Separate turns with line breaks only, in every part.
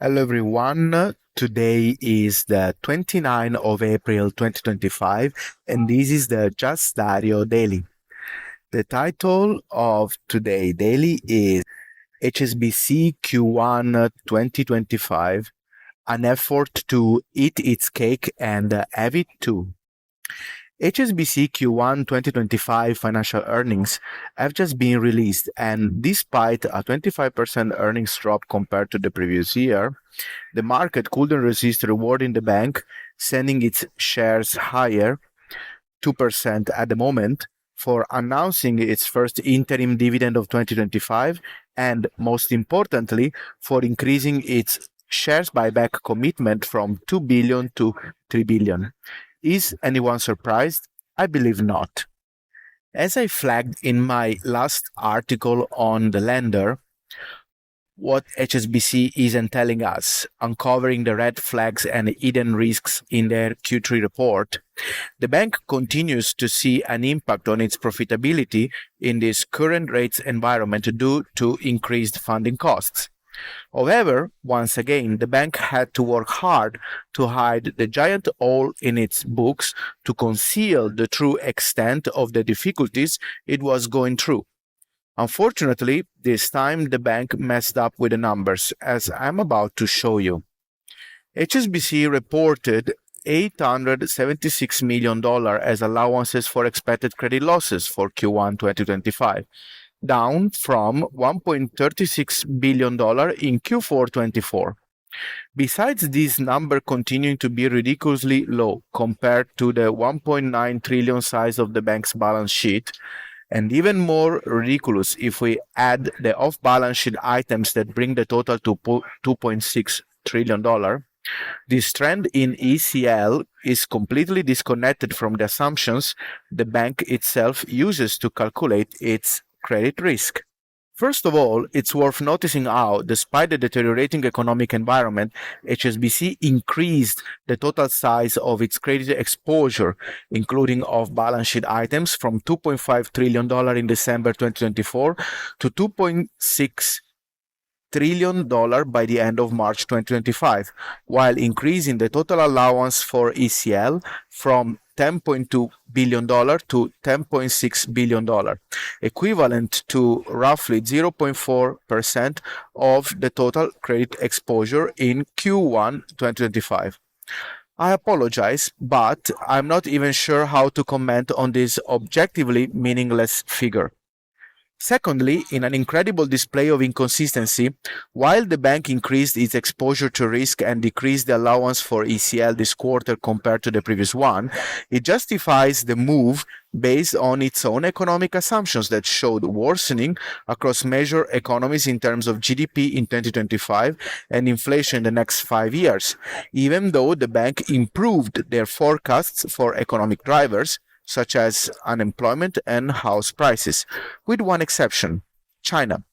Hello everyone. Today is the 29th of April 2025 and this is the Just Dario Daily. The title of today daily is HSBC Q1 2025, an effort to eat its cake and have it too. HSBC Q1 2025 financial earnings have just been released, and despite a 25% earnings drop compared to the previous year, the market couldn't resist rewarding the bank, sending its shares higher, 2% at the moment, for announcing its first interim dividend of 2025, and most importantly, for increasing its shares buyback commitment from 2 billion to 3 billion. Is anyone surprised? I believe not. As I flagged in my last article on the lender, what HSBC isn't telling us, uncovering the red flags and hidden risks in their Q3 report, the bank continues to see an impact on its profitability in this current rates environment due to increased funding costs. However, once again, the bank had to work hard to hide the giant hole in its books to conceal the true extent of the difficulties it was going through. Unfortunately, this time the bank messed up with the numbers, as I'm about to show you. HSBC reported $876 million as allowances for expected credit losses for Q1 2025, down from $1.36 billion in Q4 24. Besides this number continuing to be ridiculously low compared to the 1.9 trillion size of the bank's balance sheet, and even more ridiculous if we add the off-balance sheet items that bring the total to $2.6 trillion, this trend in ECL is completely disconnected from the assumptions the bank itself uses to calculate its credit risk. First of all, it's worth noticing how, despite the deteriorating economic environment, HSBC increased the total size of its credit exposure, including off-balance sheet items, from $2.5 trillion in December 2024 to $2.6 trillion by the end of March 2025, while increasing the total allowance for ECL from $10.2 billion to $10.6 billion, equivalent to roughly 0.4% of the total credit exposure in Q1 2025. I apologize, but I'm not even sure how to comment on this objectively meaningless figure. Secondly, in an incredible display of inconsistency, while the bank increased its exposure to risk and decreased the allowance for ECL this quarter compared to the previous one, it justifies the move based on its own economic assumptions that showed worsening across major economies in terms of GDP in 2025 and inflation in the next 5 years, even though the bank improved their forecasts for economic drivers such as unemployment and house prices, with one exception: China.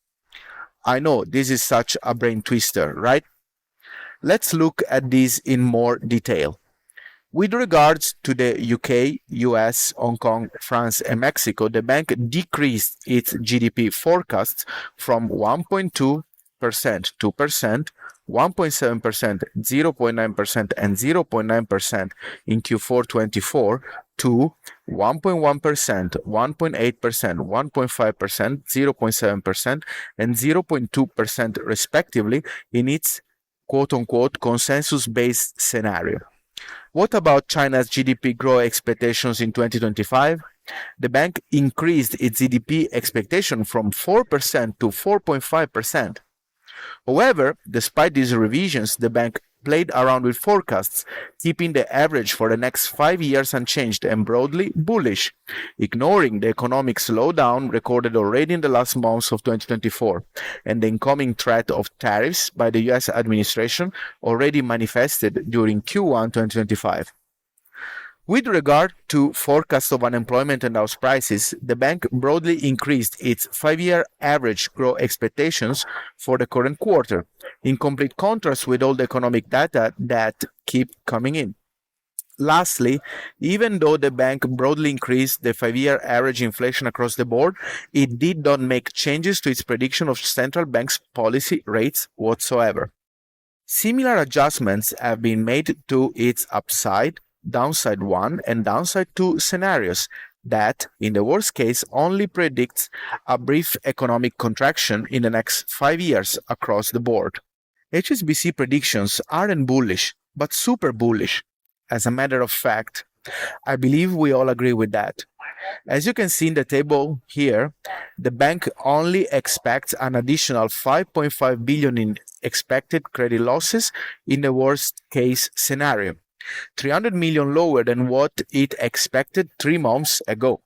I know this is such a brain twister, right? Let's look at this in more detail. With regards to the UK, US, Hong Kong, France, and Mexico, the bank decreased its GDP forecasts from 1.2%, 2%, 1.7%, 0.9%, and 0.9% in Q4 24 to 1.1%, 1.8%, 1.5%, 0.7%, and 0.2% respectively in its quote-unquote consensus-based scenario. What about China's GDP growth expectations in 2025? The bank increased its GDP expectation from 4% to 4.5%. However, despite these revisions, the bank played around with forecasts, keeping the average for the next 5 years unchanged and broadly bullish, ignoring the economic slowdown recorded already in the last months of 2024 and the incoming threat of tariffs by the US administration already manifested during Q1 2025. With regard to forecasts of unemployment and house prices, the bank broadly increased its 5-year average growth expectations for the current quarter, in complete contrast with all the economic data that keep coming in. Lastly, even though the bank broadly increased the 5-year average inflation across the board, it did not make changes to its prediction of central bank's policy rates whatsoever. Similar adjustments have been made to its upside, downside 1, and downside 2 scenarios that, in the worst case, only predicts a brief economic contraction in the next 5 years across the board. HSBC predictions aren't bullish, but super bullish. As a matter of fact, I believe we all agree with that. As you can see in the table here, the bank only expects an additional 5.5 billion in expected credit losses in the worst case scenario, 300 million lower than what it expected 3 months ago.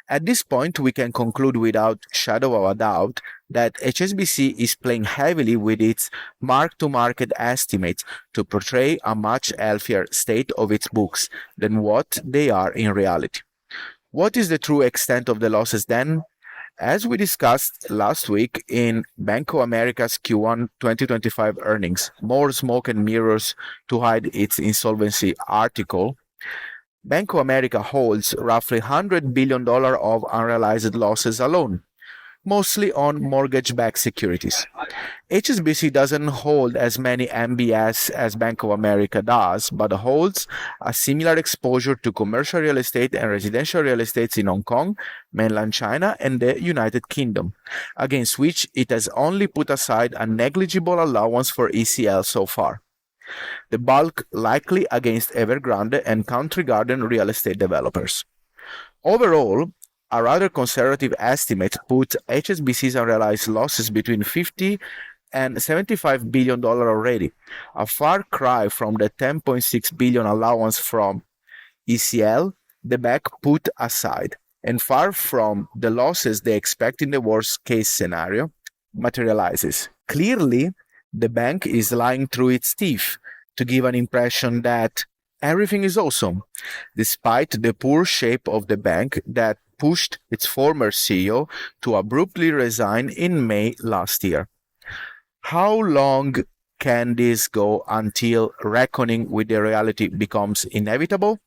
At this point, we can conclude without shadow of a doubt that HSBC is playing heavily with its mark-to-market estimates to portray a much healthier state of its books than what they are in reality. What is the true extent of the losses then? As we discussed last week in Bank of America's Q1-25 earnings, More Smoke and Mirrors to Hide Its Insolvency article, Bank of America holds roughly $100 billion of unrealized losses alone, mostly on mortgage-backed securities. HSBC doesn't hold as many MBS as Bank of America does, but holds a similar exposure to commercial real estate and residential real estates in Hong Kong, mainland China, and the United Kingdom, against which it has only put aside a negligible allowance for ECL so far. The bulk likely against Evergrande and Country Garden real estate developers. Overall, a rather conservative estimate put HSBC's unrealized losses between 50 and $75 billion already, a far cry from the 10.6 billion allowance from ECL the bank put aside, and far from the losses they expect in the worst case scenario materializes. Clearly, the bank is lying through its teeth to give an impression that everything is awesome, despite the poor shape of the bank that pushed its former CEO to abruptly resign in May last year. How long can this go until reckoning with the reality becomes inevitable?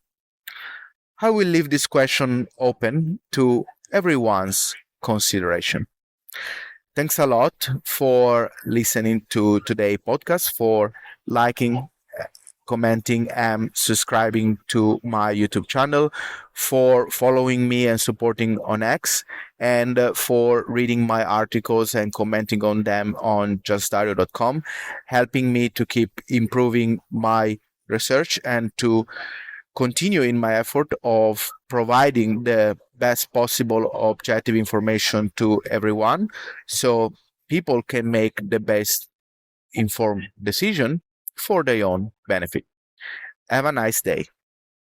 I will leave this question open to everyone's consideration. Thanks a lot for listening to today's podcast, for liking, commenting, and subscribing to my YouTube channel, for following me and supporting on X, and for reading my articles and commenting on them on justdario.com, helping me to keep improving my research and to continue in my effort of providing the best possible objective information to everyone so people can make the best informed decision for their own benefit. Have a nice day.